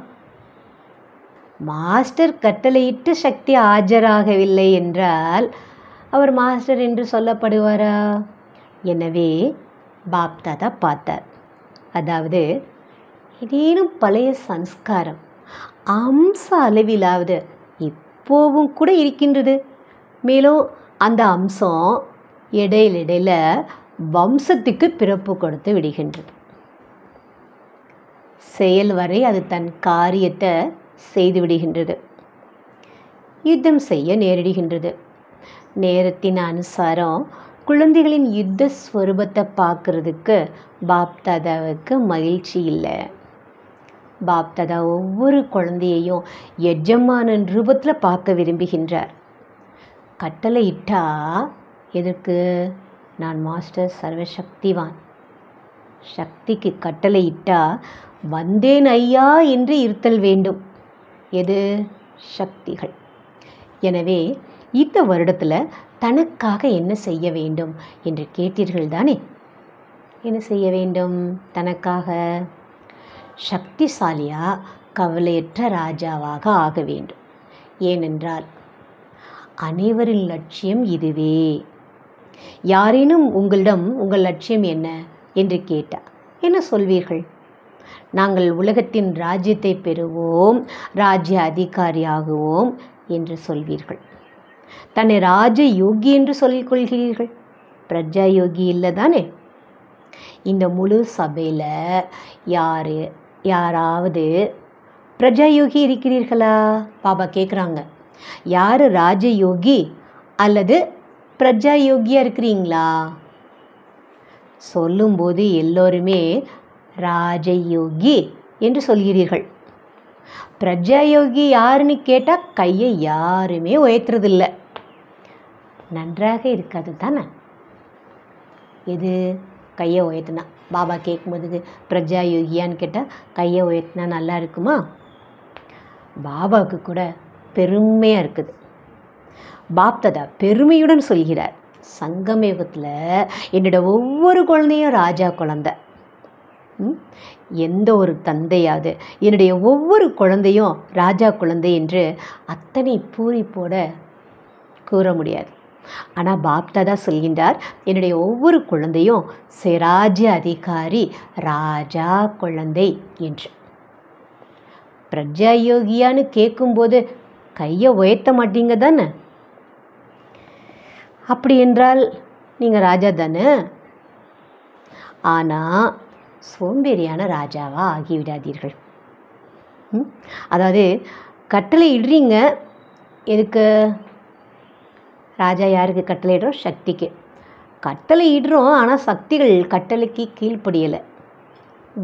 மாஸ்டர் கட்டளையிட்டு சக்தி ஆஜராகவில்லை என்றால் அவர் மாஸ்டர் என்று சொல்லப்படுவாரா? எனவே பாப்தாதா பார்த்தார். அதாவது ஏதேனும் பழைய சன்ஸ்காரம் அம்ச அளவிலாவது இப்போவும் கூட இருக்கின்றது. மேலும் அந்த அம்சம் இடையில வம்சத்துக்கு பிறப்பு கொடுத்து விடுகின்றது. செயல் வரை அது தன் காரியத்தை செய்து விடுகின்றது. யுத்தம் செய்ய நேரிடுகின்றது. நேரத்தின் அனுசாரம் குழந்தைகளின் யுத்த ஸ்வரூபத்தை பார்க்குறதுக்கு பாப்தாதாவுக்கு மகிழ்ச்சி இல்லை. பாப்தாதா ஒவ்வொரு குழந்தையையும் எஜமானன் ரூபத்தில் பார்க்க விரும்புகின்றார். கட்டளை இட்டா எதற்கு? நான் மாஸ்டர் சர்வசக்திவான். சக்திக்கு கட்டளை இட்டா வந்தேன் ஐயா என்று இருத்தல் வேண்டும். எது? சக்திகள். எனவே இந்த வருடத்தில் தனக்காக என்ன செய்ய வேண்டும் என்று கேட்டீர்கள் தானே? என்ன செய்ய வேண்டும்? தனக்காக சக்திசாலியா கவலையற்ற ராஜாவாக ஆக வேண்டும். ஏனென்றால் அனைவரின் லட்சியம் இதுவே. யாரேனும் உங்களிடம் உங்கள் லட்சியம் என்ன என்று கேட்டால் என்ன சொல்வீர்கள்? நாங்கள் உலகத்தின் ராஜ்யத்தை பெறுவோம், ராஜ்ய அதிகாரியாகுவோம் என்று சொல்வீர்கள். தன்னை ராஜ யோகி என்று சொல்லிக் கொள்கிறீர்கள். பிரஜா யோகி இல்லை தானே? இந்த முழு சபையில் யாராவது பிரஜா யோகி இருக்கிறீர்களா? பாபா கேட்குறாங்க. யார் ராஜயோகி அல்லது பிரஜா யோகியாக இருக்கிறீங்களா? சொல்லும்போது எல்லோருமே ராஜயோகி என்று சொல்கிறீர்கள். பிரஜா யோகி யாருன்னு கேட்டால் கையை யாருமே உயர்த்துறதில்ல. நன்றாக இருக்காது தானே? எது? கையை உயர்த்தினா. பாபா கேட்கும்போது பிரஜா யோகியான்னு கேட்டால் கையை உயர்த்தினா நல்லா இருக்குமா? பாபாவுக்கு கூட பெருமையாக இருக்குது. பாப்தாதா பெருமையுடன் சொல்கிறார், சங்கமயுகத்தில் என்னோட ஒவ்வொரு குழந்தையும் ராஜா குழந்தை. எந்த ஒரு தந்தையாவது என்னுடைய ஒவ்வொரு குழந்தையும் ராஜா குழந்தை என்று அத்தனை பூரிப்போட கூற முடியாது. ஆனால் பாப்தாதா சொல்கின்றார், என்னுடைய ஒவ்வொரு குழந்தையும் சிராஜ்ய அதிகாரி ராஜா குழந்தை என்று. பிரஜா யோகியான்னு கேட்கும்போது கையை உயர்த்த மாட்டீங்க தானே? அப்படி என்றால் நீங்கள் ராஜா தானே. ஆனால் சோம்பேறியான ராஜாவாக ஆகிவிடாதீர்கள். அதாவது கட்டளை இடுறீங்க. எதுக்கு? ராஜா யாருக்கு கட்டளை இடுறோம்? சக்திக்கு கட்டளை இடுறோம். ஆனால் சக்திகள் கட்டளைக்கு கீழ்ப்படியலை.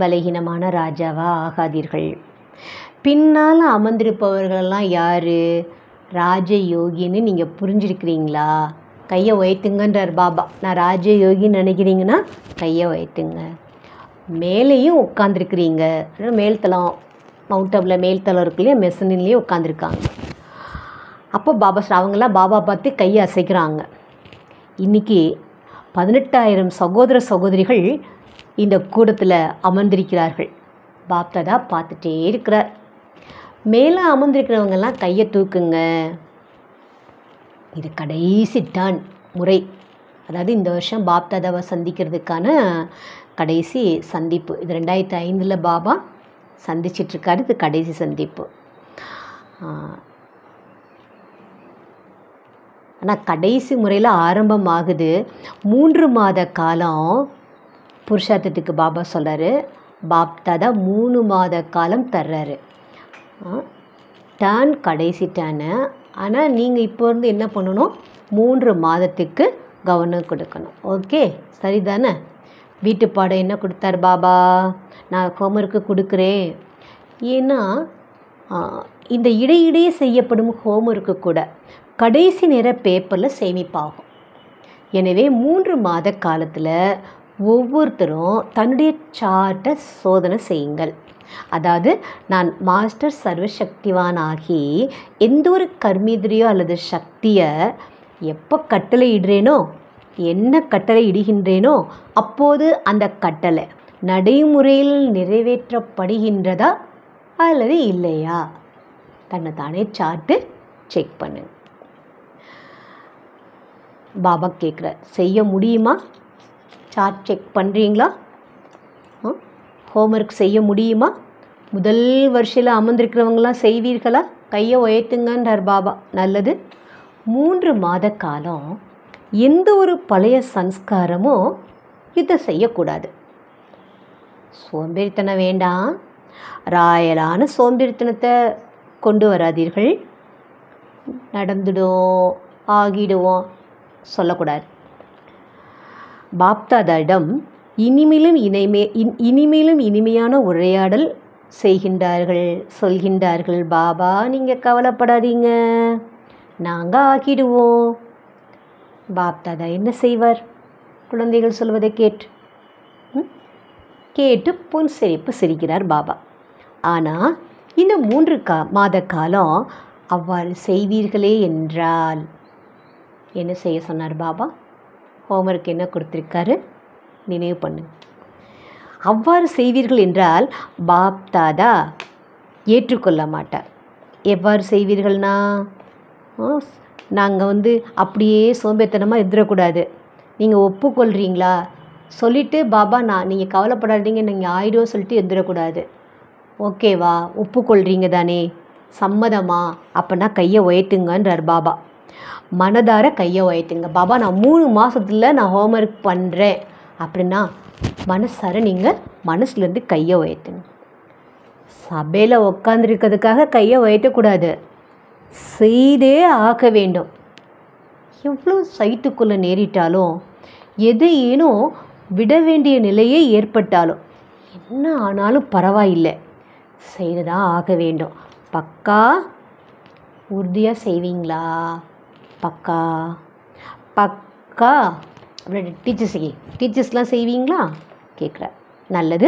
பலகீனமான ராஜாவாக ஆகாதீர்கள். பின்னால் அமர்ந்திருப்பவர்களெல்லாம் யார்? ராஜயோகின்னு நீங்கள் புரிஞ்சிருக்கிறீங்களா? கையை உயர்த்துங்கன்றார் பாபா. நான் ராஜயோகின்னு நினைக்கிறீங்கன்னா கையை உயர்த்துங்க. மேலேயும் உட்காந்துருக்கிறீங்க. மேல்தளம் மவுண்டபில் மேல்தளம் இருக்கு இல்லையா, மெசனிலேயே உட்காந்துருக்காங்க. அப்போ பாபா அவங்களாம் பாபா பார்த்து கையை அசைக்கிறாங்க. இன்றைக்கி 18,000 சகோதர சகோதரிகள் இந்த கூடத்தில் அமர்ந்திருக்கிறார்கள். பாப்தாதா பார்த்துட்டே இருக்கிறார். மேலே அமர்ந்திருக்கிறவங்கெல்லாம் கையை தூக்குங்க. இது கடைசி டான் முறை. அதாவது இந்த வருஷம் பாப்தாதாவை சந்திக்கிறதுக்கான கடைசி சந்திப்பு. இது 2005 பாபா சந்திச்சிட்ருக்காரு. இது கடைசி சந்திப்பு. ஆனால் கடைசி முறையில் ஆரம்பமாகுது. 3 மாத காலம் புருஷார்த்தத்துக்கு பாபா சொல்கிறாரு. பாப்தாதா 3 மாத காலம் தர்றாரு. டேர்ன் கடைசி டேர்னு. ஆனால் நீங்கள் இப்போ இருந்து என்ன பண்ணணும்? 3 மாதத்துக்கு கவனம் கொடுக்கணும். ஓகே, சரிதானே? வீட்டு பாடம் என்ன கொடுத்தார் பாபா? நான் ஹோம்ஒர்க்கு கொடுக்குறேன். ஏன்னா இந்த இடையிடையே செய்யப்படும் ஹோம்ஒர்க்கு கூட கடைசி நேர பேப்பரில் சேமிப்பாகும். எனவே 3 மாத காலத்தில் ஒவ்வொருத்தரும் தன்னுடைய சார்ட்டை சோதனை செய்யுங்கள். அதாவது நான் மாஸ்டர் சர்வசக்திவான் ஆகி எந்த ஒரு கர்மேந்திரியோ அல்லது சக்தியை எப்போ கட்டளை இடுறேனோ, என்ன கட்டளை இடுகின்றேனோ அப்போது அந்த கட்டளை நடைமுறையில் நிறைவேற்றப்படுகின்றதா அல்லது இல்லையா தன்னை தானே சார்ட்டு செக் பண்ணு. பாபா கேட்குறார், செய்ய முடியுமா? சார்ட் செக் பண்ணுறீங்களா? ஹோம்ஒர்க் செய்ய முடியுமா? முதல் வருஷத்தில் அமர்ந்திருக்கிறவங்களாம் செய்வீர்களா? கையை உயர்த்துங்கன்றார் பாபா. நல்லது. 3 மாத காலம் எந்த ஒரு பழைய சன்ஸ்காரமோ இதை செய்யக்கூடாது. சோம்பேறித்தனம் வேண்டாம். ராயலான சோம்பேறித்தனத்தை கொண்டு வராதீர்கள். நடந்துடும், ஆகிடுவோம் சொல்லக்கூடாது. பாப்தாதாவிடம் இனிமேலும் இனிமையான உரையாடல் சொல்கின்றார்கள். பாபா, நீங்கள் கவலைப்படாதீங்க, நாங்கள் ஆக்கிடுவோம். பாப்தாதா என்ன செய்வார்? குழந்தைகள் சொல்வதை கேட்டு புன்சிரிப்பு சிரிக்கிறார் பாபா. ஆனால் இந்த 3 மாத காலம் அவ்வாறு செய்வீர்களே என்றால் என்ன செய்ய சொன்னார் பாபா? ஹோம்ஒர்க் என்ன கொடுத்துருக்காரு? நினைவு பண்ணு. அவ்வாறு செய்வீர்கள் என்றால் பாப்தாதா ஏற்றுக்கொள்ள மாட்டார். எவ்வாறு செய்வீர்கள்னா, நாங்கள் அப்படியே சோம்பேத்தனமாக இருந்துடக்கூடாது. நீங்கள் ஒப்புக்கொள்கிறீங்களா சொல்லிவிட்டு, பாபா நீங்கள் கவலைப்படாதீங்க, நீங்கள் ஆயிடும் சொல்லிட்டு இருந்துடக்கூடாது. ஓகேவா, ஒப்புக்கொள்கிறீங்க தானே, சம்மதமா? அப்போனா கையை உயர்த்துங்கன்றார் பாபா. மனதார கையை உயர்த்துங்க. பாபா, நான் 3 மாதத்தில் நான் ஹோம்ஒர்க் பண்ணுறேன் அப்படின்னா மனசார நீங்கள் மனசுலேருந்து கையை உயர்த்துங்க. சபையில் உட்காந்துருக்கிறதுக்காக கையை உயர்த்தக்கூடாது, செய்தே ஆக வேண்டும். எவ்வளோ சைத்துக்குள்ளே நேரிட்டாலும், எதையேனும் விட வேண்டிய நிலையே ஏற்பட்டாலும், என்ன ஆனாலும் பரவாயில்லை, செய்துதான் ஆக வேண்டும். பக்கா உறுதியாக செய்வீங்களா? பக்கா பக்கா அப்படி டீச்சர்ஸ்லாம் செய்வீங்களா கேட்குற. நல்லது.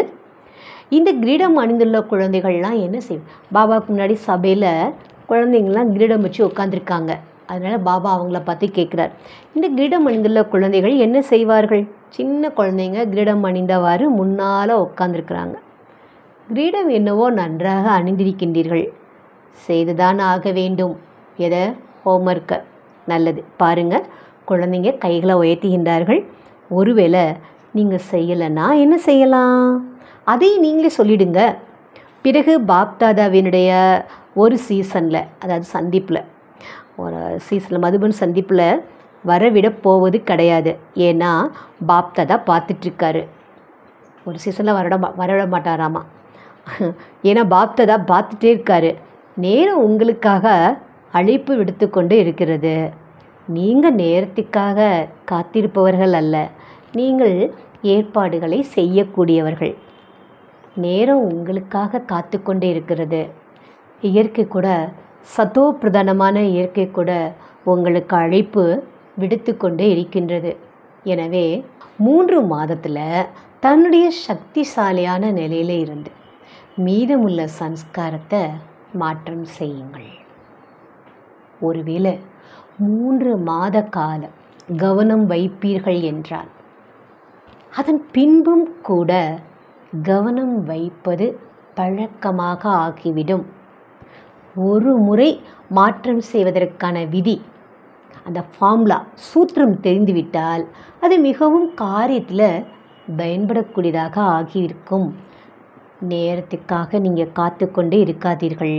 இந்த கிரீடம் அணிந்துள்ள குழந்தைகள்லாம் என்ன செய்வோம்? பாபாவுக்கு முன்னாடி சபையில் குழந்தைங்கள்லாம் கிரீடம் வச்சு உட்காந்துருக்காங்க. அதனால் பாபா அவங்கள பார்த்து கேட்குறார், இந்த கிரீடம் அணிந்துள்ள குழந்தைகள் என்ன செய்வார்கள்? சின்ன குழந்தைங்க கிரீடம் அணிந்தவாறு முன்னால் உட்காந்துருக்குறாங்க. கிரீடம் என்னவோ நன்றாக அணிந்திருக்கின்றீர்கள், செய்துதான் ஆக வேண்டும். எதை? ஹோம்ஒர்க்கை. நல்லது. பாருங்கள், குழந்தைங்க கைகளை உயர்த்துகின்றார்கள். ஒருவேளை நீங்கள் செய்யலைன்னா என்ன செய்யலாம்? அதை நீங்களே சொல்லிடுங்க. பிறகு பாப்தாதாவினுடைய ஒரு சீசனில், அதாவது சந்திப்பில், ஒரு சீசனில் மதுபன் சந்திப்பில் வரவிட போவது கிடையாது. ஏன்னா பாப்தாதா பார்த்துட்ருக்காரு. ஒரு சீசனில் வரவிட மாட்டாராமா. ஏன்னா பாப்தாதா பார்த்துட்டே இருக்காரு. நேரம் உங்களுக்காக அழைப்பு விடுத்து கொண்டு இருக்கிறது. நீங்கள் நேரத்துக்காக காத்திருப்பவர்கள் அல்ல, நீங்கள் ஏற்பாடுகளை செய்யக்கூடியவர்கள். நேரம் உங்களுக்காக காத்து கொண்டே இருக்கிறது. இயற்கை கூட, சத்தோ பிரதானமான இயற்கை கூட உங்களுக்கு அழைப்பு விடுத்து கொண்டே இருக்கின்றது. எனவே 3 மாதத்தில் தன்னுடைய சக்திசாலியான நிலையில் இருந்து மீதமுள்ள சம்ஸ்காரத்தை மாற்றம் செய்யுங்கள். ஒருவேளை 3 மாத காலம் கவனம் வைப்பீர்கள் என்றால், அதன் பின்பும் கூட கவனம் வைப்பது பழக்கமாக ஆகிவிடும். ஒரு முறை மாற்றம் செய்வதற்கான விதி, அந்த ஃபார்முலா, சூத்திரம் தெரிந்துவிட்டால் அது மிகவும் காரியத்தில் பயன்படக்கூடியதாக ஆகியிருக்கும். நேரத்துக்காக நீங்கள் காத்து கொண்டே இருக்காதீர்கள்.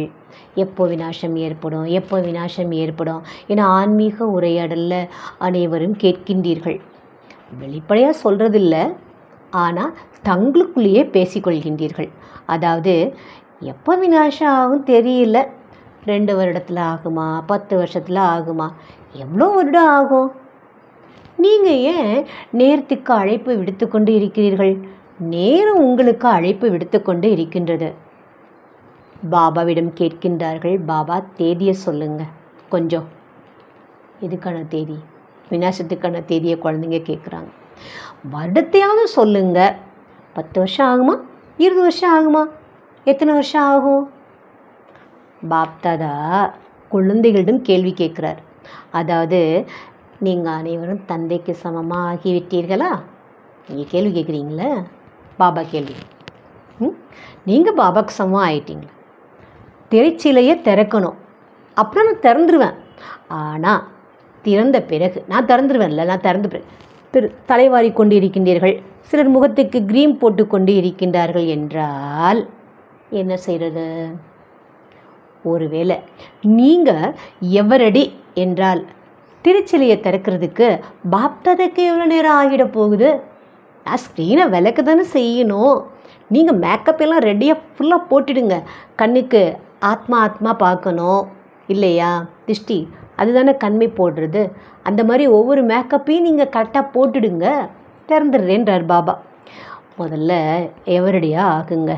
எப்போ விநாசம் ஏற்படும் என ஆன்மீக உரையாடலில் அனைவரும் கேட்கின்றீர்கள். வெளிப்படையாக சொல்கிறதில்ல, ஆனால் தங்களுக்குள்ளேயே பேசிக்கொள்கின்றீர்கள். அதாவது, எப்போ விநாசம் ஆகும் தெரியல, 2 வருடத்தில் ஆகுமா, 10 வருஷத்தில் ஆகுமா, எவ்வளோ வருடம் ஆகும்? நீங்கள் ஏன் நேரத்துக்கு அழைப்பு விடுத்து கொண்டு இருக்கிறீர்கள்? நேரம் உங்களுக்கு அழைப்பு விடுத்து கொண்டு இருக்கின்றது. பாபாவிடம் கேட்கின்றார்கள், பாபா தேதியை சொல்லுங்க கொஞ்சம். எதுக்கான தேதி? விநாசத்துக்கான தேதியை குழந்தைங்க கேட்குறாங்க. வருடத்தையாவது சொல்லுங்க. 10 வருஷம் ஆகுமா, 20 வருஷம் ஆகுமா, எத்தனை வருஷம் ஆகும்? பாப்தாதா குழந்தைகளிடம் கேள்வி கேட்குறார். அதாவது, நீங்கள் அனைவரும் தந்தைக்கு சமமாக ஆகிவிட்டீர்களா? நீங்கள் கேள்வி கேட்குறீங்களே, பாபா கேள்வி. நீங்கள் பாபாவுக்கு சமமாக ஆகிட்டீங்களா? திரைச்சிலையை திறக்கணும், அப்புறம் நான் திறந்துருவேன். ஆனால் திறந்த பிறகு நான் திறந்த பிறகு தலைவாரி கொண்டு இருக்கின்றீர்கள், சிலர் முகத்துக்கு க்ரீம் போட்டு கொண்டு இருக்கின்றார்கள் என்றால் என்ன செய்கிறது? ஒருவேளை நீங்கள் எவரடி என்றால் திருச்சிலையை திறக்கிறதுக்கு பாப்தாதாக்கு எவ்வளோ நேரம் ஆகிட போகுது? ஸ்க்ரீனை விளக்க தானே செய்யணும். நீங்கள் மேக்கப் எல்லாம் ரெடியாக ஃபுல்லாக போட்டுடுங்க. கண்ணுக்கு ஆத்மா பார்க்கணும் இல்லையா? திருஷ்டி அதுதானே கண்மை போடுறது. அந்த மாதிரி ஒவ்வொரு மேக்கப்பையும் நீங்கள் கரெக்டாக போட்டுடுங்க. திறந்துடுறேன்றார் பாபா. முதல்ல எவரடியாக ஆகுங்க.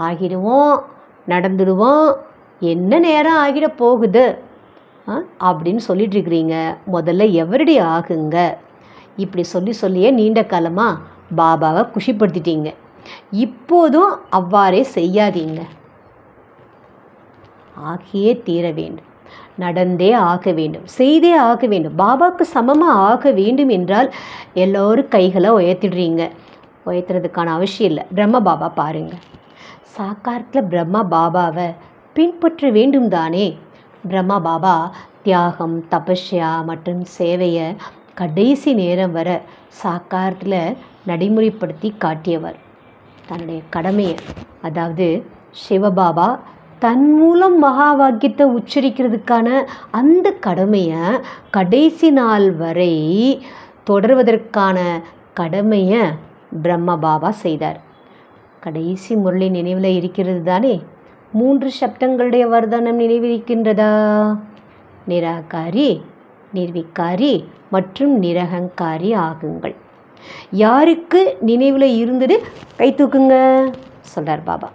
ஆகிடுவோம், நடந்துடுவோம், என்ன நேரம் ஆகிட போகுது அப்படின்னு சொல்லிட்டுருக்கிறீங்க. முதல்ல எவரடி ஆகுங்க. இப்படி சொல்லியே நீண்ட காலமாக பாபாவை குஷிப்படுத்திட்டீங்க. இப்போதும் அவ்வாறே செய்யாதீங்க. ஆகியே தீர வேண்டும், நடந்தே ஆக வேண்டும், செய்தே ஆக வேண்டும். பாபாவுக்கு சமமாக ஆக வேண்டும் என்றால் எல்லோரும் கைகளை உயர்த்திடுறீங்க. உயர்த்துறதுக்கான அவசியம் இல்லை. பிரம்ம பாபா பாருங்கள், சாக்காரத்தில் பிரம்மா பாபாவை பின்பற்ற வேண்டும் தானே. பிரம்மா பாபா தியாகம், தபஸ்யா மற்றும் சேவையை கடைசி நேரம் வர சாக்காரத்தில் நடைமுறைப்படுத்தி காட்டியவர். தன்னுடைய கடமையை, அதாவது சிவபாபா தன் மூலம் மகா வாக்கியத்தை உச்சரிக்கிறதுக்கான அந்த கடமையை கடைசி நாள் வரை தொடர்வதற்கான கடமையை பிரம்ம பாபா செய்தார். கடைசி முரளி நினைவில் இருக்கிறது தானே. 3 சப்தங்களுடைய வர்தனம் நினைவிருக்கின்றதா? நிராகாரி, நிர்விகாரி மற்றும் நிரகங்காரி ஆகுங்கள். யாருக்கு நினைவில் இருந்தது கை தூக்குங்க சொல்கிறார் பாபா.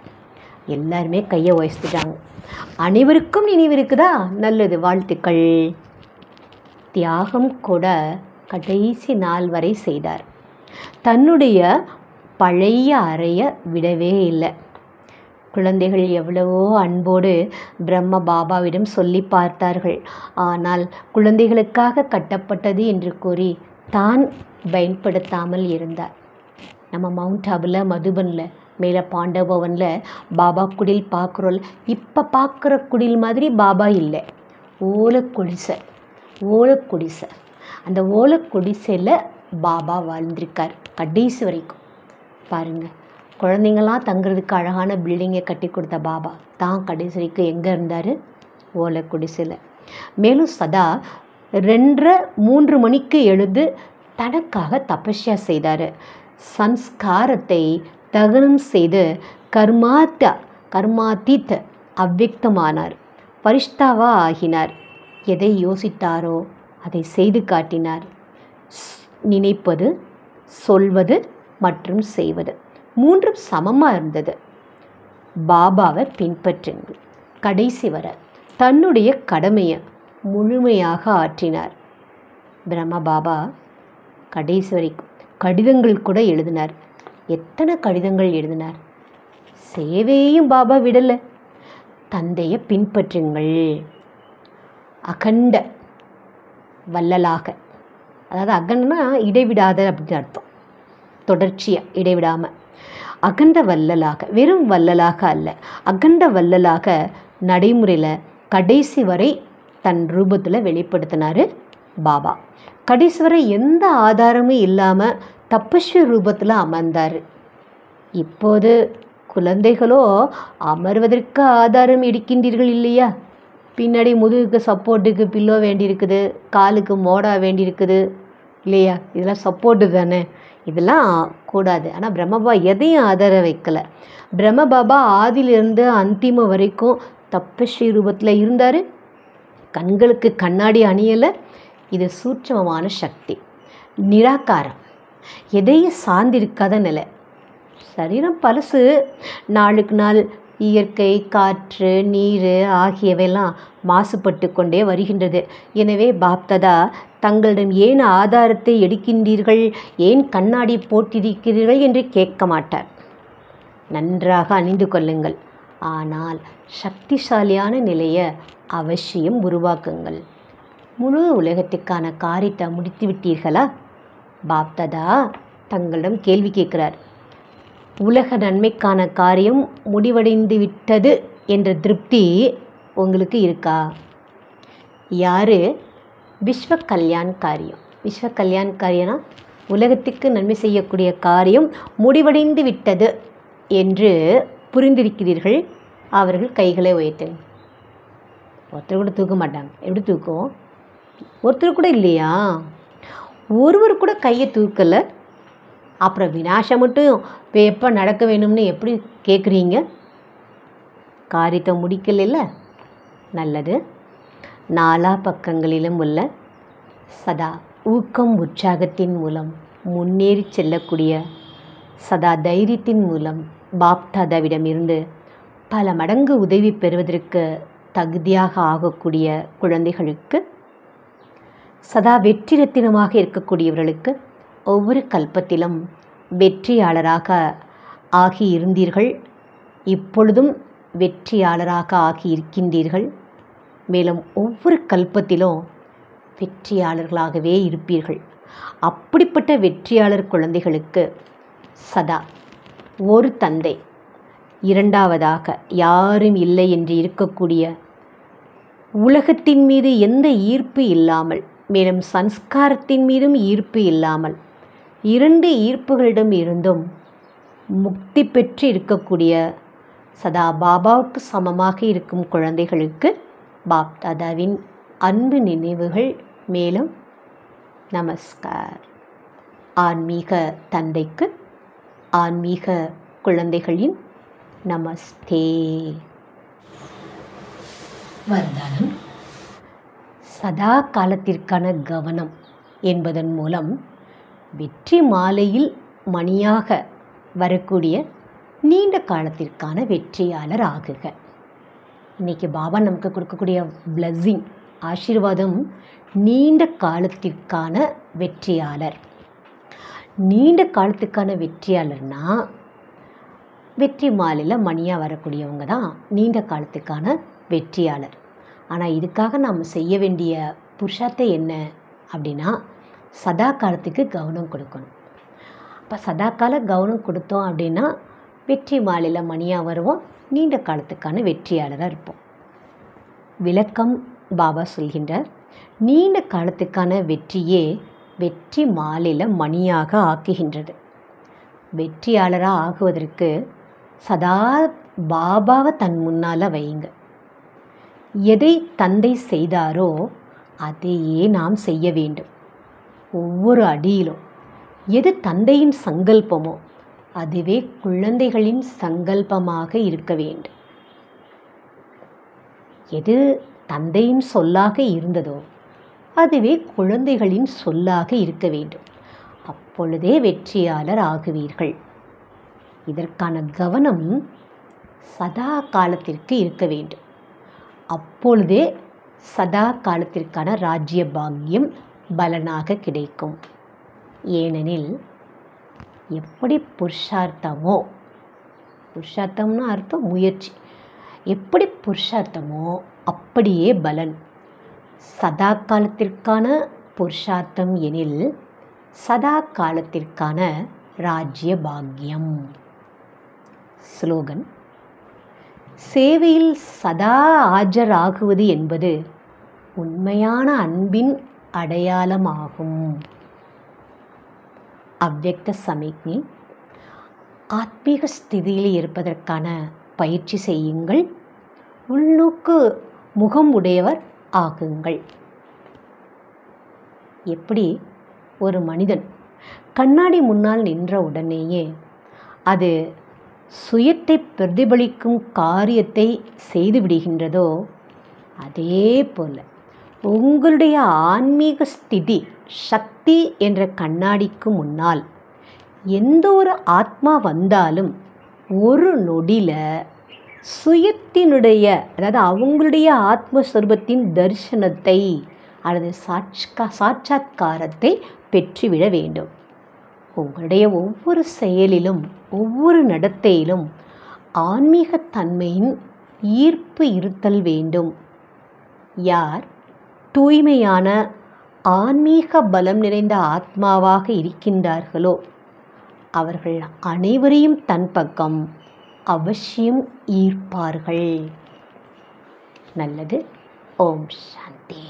எல்லாருமே கையை உயர்த்திட்டாங்க. அனைவருக்கும் நினைவு இருக்குதா? நல்லது, வாழ்த்துக்கள். தியாகம் கூட கடைசி நாள் வரை செய்தார். தன்னுடைய பழைய அறையை விடவே இல்லை. குழந்தைகள் எவ்வளவோ அன்போடு பிரம்ம பாபாவிடம் சொல்லி பார்த்தார்கள். ஆனால் குழந்தைகளுக்காக கட்டப்பட்டது என்று கூறி தான் பயன்படுத்தாமல் இருந்தார். நம்ம மவுண்ட் ஆபில், மதுபனில், மேலே பாண்டவபவனில் பாபா குடில் பார்க்குறோம். இப்போ பார்க்குற குடில் மாதிரி பாபா இல்லை. ஓலக்குடிசை, ஓலக்குடிசை. அந்த ஓலக்குடிசையில் பாபா வாழ்ந்திருக்கார் கடைசி வரைக்கும். பாருங்கள், குழந்தைங்களாம் தங்குறதுக்கு அழகான பில்டிங்கை கட்டி கொடுத்த பாபா தான் கடைசி வரைக்கும் எங்கே இருந்தார்? ஓலக்குடிசையில். மேலும் சதா 2:30-3 மணிக்கு எழுந்து தனக்காக தபஸ்யா செய்தார். சன்ஸ்காரத்தை தகனம் செய்து கர்மாத்தீத் அவ்வக்தமானார். பரிஷ்தாவா ஆகினார். எதை யோசித்தாரோ அதை செய்து காட்டினார். நினைப்பது, சொல்வது மற்றும் செய்வது 3ம் சமமாக இருந்தது. பாபாவை பின்பற்றுங்கள். கடைசி வர தன்னுடைய கடமையை முழுமையாக ஆற்றினார். பிரம்ம பாபா கடைசி வரைக்கும் கடிதங்கள் கூட எழுதினார். எத்தனை கடிதங்கள் எழுதினார்? சேவையையும் பாபா விடலை. தந்தையை பின்பற்றுங்கள். அகண்ட வள்ளலாக, அதாவது அகண்டனா இடைவிடாத அப்படின்னு அர்த்தம். தொடர்ச்சியாக இடைவிடாமல் அகண்ட வள்ளலாக, வெறும் வள்ளலாக அல்ல, அகண்ட வள்ளலாக நடைமுறையில் கடைசி வரை தன் ரூபத்தில் வெளிப்படுத்தினார் பாபா. கடைசி வரை எந்த ஆதாரமும் இல்லாமல் தபஸ்வி ரூபத்தில் அமர்ந்தார். இப்போது குழந்தைகளோ அமர்வதற்கு ஆதாரம் எடுக்கின்றீர்கள் இல்லையா? பின்னாடி முதுகுக்கு சப்போர்ட்டுக்கு பில்லோ வேண்டியிருக்குது, காலுக்கு மோடா வேண்டியிருக்குது இல்லையா? இதெல்லாம் சப்போர்ட்டு தானே, இதெல்லாம் கூடாது. ஆனால் பிரம்மபாபா எதையும் ஆதரவு வைக்கலை. பிரம்மபாபா ஆதியிலிருந்து அந்திம வரைக்கும் தபஸ்வி ரூபத்தில் இருந்தார். கண்களுக்கு கண்ணாடி அணியலை. இது சூட்சமமான சக்தி, நிராகாரம், எதையும் சார்ந்திருக்காத நிலை. சரீரம் பழசு, நாளுக்கு நாள் இயற்கை, காற்று, நீர் ஆகியவையெல்லாம் மாசுபட்டு கொண்டே வருகின்றது. எனவே பாப்தாதா தங்களிடம் ஏன் ஆதாரத்தை எடுக்கின்றீர்கள், ஏன் கண்ணாடி போட்டிருக்கிறீர்கள் என்று கேட்க மாட்டார். நன்றாக அணிந்து கொள்ளுங்கள், ஆனால் சக்திசாலியான நிலையை அவசியம் உருவாக்குங்கள். முழு உலகத்துக்கான காரியத்தை முடித்து விட்டீர்களா? பாப்தாதா தங்களிடம் கேள்வி கேட்கிறார். உலக நன்மைக்கான காரியம் முடிவடைந்து விட்டது என்ற திருப்தி உங்களுக்கு இருக்கா? யார் விஸ்வ கல்யாண் காரியம்? விஸ்வ கல்யாண் காரியம்னா உலகத்துக்கு நன்மை செய்யக்கூடிய காரியம் முடிவடைந்து விட்டது என்று புரிந்திருக்கிறீர்கள். அவர்கள் கைகளை உயர்த்துங்க. ஒருத்தர் கூட தூக்க மாட்டாங்க. எப்படி தூக்கும்? ஒருத்தர் கூட இல்லையா? ஒருவர் கூட கையை தூக்கலை. அப்புறம் விநாசம் மட்டும் எப்போ நடக்க வேணும்னு எப்படி கேட்குறீங்க? காரியத்தை முடிக்கல. நல்லது. 4 பக்கங்களிலும் உள்ள சதா ஊக்கம் உற்சாகத்தின் மூலம் முன்னேறி செல்லக்கூடிய சதா தைரியத்தின் மூலம் பாப்தாதாவிடமிருந்து பல மடங்கு உதவி பெறுவதற்கு தகுதியாக ஆகக்கூடிய குழந்தைகளுக்கு, சதா வெற்றி ரத்தினமாக இருக்கக்கூடியவர்களுக்கு ஒவ்வொரு கல்பத்திலும் வெற்றியாளராக ஆகியிருந்தீர்கள். இப்பொழுதும் வெற்றியாளராக ஆகியிருக்கின்றீர்கள். மேலும் ஒவ்வொரு கல்பத்திலும் வெற்றியாளர்களாகவே இருப்பீர்கள். அப்படிப்பட்ட வெற்றியாளர் குழந்தைகளுக்கு சதா ஒரு தந்தை, இரண்டாவதாக யாரும் இல்லை என்று இருக்கக்கூடிய, உலகத்தின் மீது எந்த ஈர்ப்பு இல்லாமல், மேலும் சன்ஸ்காரத்தின் மீதும் ஈர்ப்பு இல்லாமல், இரண்டு ஈர்ப்புகளிடம் இருந்தும் முக்தி பெற்று இருக்கக்கூடிய சதா பாபாவுக்கு சமமாக இருக்கும் குழந்தைகளுக்கு பாப்தாதாவின் அன்பு நினைவுகள். மேலும் நமஸ்கார். ஆன்மீக தந்தைக்கு ஆன்மீக குழந்தைகளின் நமஸ்தே. வர்தானம். சதா காலத்திற்கான கவனம் என்பதன் மூலம் வெற்றி மாலையில் மணியாக வரக்கூடிய நீண்ட காலத்திற்கான வெற்றியாளர் ஆகுக. இன்றைக்கி பாபா நமக்கு கொடுக்கக்கூடிய பிளஸ்ஸிங், ஆசீர்வாதம், நீண்ட காலத்திற்கான வெற்றியாளர். நீண்ட காலத்துக்கான வெற்றியாளர்னா வெற்றி மாலையில் மணியாக வரக்கூடியவங்க தான் நீண்ட காலத்துக்கான வெற்றியாளர். ஆனால் இதுக்காக நாம் செய்ய வேண்டிய புருஷார்த்தம் என்ன அப்படின்னா, சதா காலத்துக்கு கவனம் கொடுக்கணும். அப்போ சதா கால கவனம் கொடுத்தோம் அப்படின்னா வெற்றி மாலையில் மணியாக வருவோம், நீண்ட காலத்துக்கான வெற்றியாளராக இருப்போம். விளக்கம் பாபா சொல்கின்றார், நீண்ட காலத்துக்கான வெற்றியே வெற்றி மாலையில் மணியாக ஆக்குகின்றது. வெற்றியாளராக ஆகுவதற்கு சதா பாபாவை தன் முன்னால் வையுங்க. எதை தந்தை செய்தாரோ அதையே நாம் செய்ய வேண்டும். ஒவ்வொரு அடியிலும் எது தந்தையின் சங்கல்பமோ அதுவே குழந்தைகளின் சங்கல்பமாக இருக்க வேண்டும். எது தந்தையின் சொல்லாக இருந்ததோ அதுவே குழந்தைகளின் சொல்லாக இருக்க வேண்டும். அப்பொழுதே வெற்றியாளர் ஆகுவீர்கள். இதற்கான கவனம் சதா காலத்திற்கு இருக்க வேண்டும். அப்பொழுதே சதா காலத்திற்கான ராஜ்ய பாக்கியம் பலனாக கிடைக்கும். ஏனெனில் எப்படி புருஷார்த்தமோ, புருஷார்த்தம்னு அர்த்தம் முயற்சி, எப்படி புருஷார்த்தமோ அப்படியே பலன். சதா காலத்திற்கான புருஷார்த்தம் எனில் சதா காலத்திற்கான ராஜ்ய பாக்கியம். ஸ்லோகன். சேவையில் சதா ஆஜராகுவது என்பது உண்மையான அன்பின் அடையாளமாகும். அவ்வக்த சமிக்ஞை. ஆத்மீக ஸ்திதியில் இருப்பதற்கான பயிற்சி செய்யுங்கள். உள்நோக்கு முகம் உடையவர் ஆகுங்கள். எப்படி ஒரு மனிதன் கண்ணாடி முன்னால் நின்ற உடனேயே அது சுயத்தை பிரதிபலிக்கும் காரியத்தை செய்து விடுகின்றதோ, அதே போல் உங்களுடைய ஆன்மீக ஸ்திதி சக்தி என்ற கண்ணாடிக்கு முன்னால் எந்த ஒரு ஆத்மா வந்தாலும் ஒரு நொடியில் சுயத்தினுடைய, அதாவது அவங்களுடைய ஆத்மஸ்வரூபத்தின் தரிசனத்தை அல்லது சாட்சாத்காரத்தை பெற்றுவிட வேண்டும். உங்களுடைய ஒவ்வொரு செயலிலும் ஒவ்வொரு நடத்தையிலும் ஆன்மீகத்தன்மையின் ஈர்ப்பு இருத்தல் வேண்டும். யார் தூய்மையான ஆன்மீக பலம் நிறைந்த ஆத்மாவாக இருக்கின்றார்களோ அவர்கள் அனைவரையும் தன் பக்கம் அவசியம் ஈர்ப்பார்கள். நல்லது. ஓம் சாந்தி.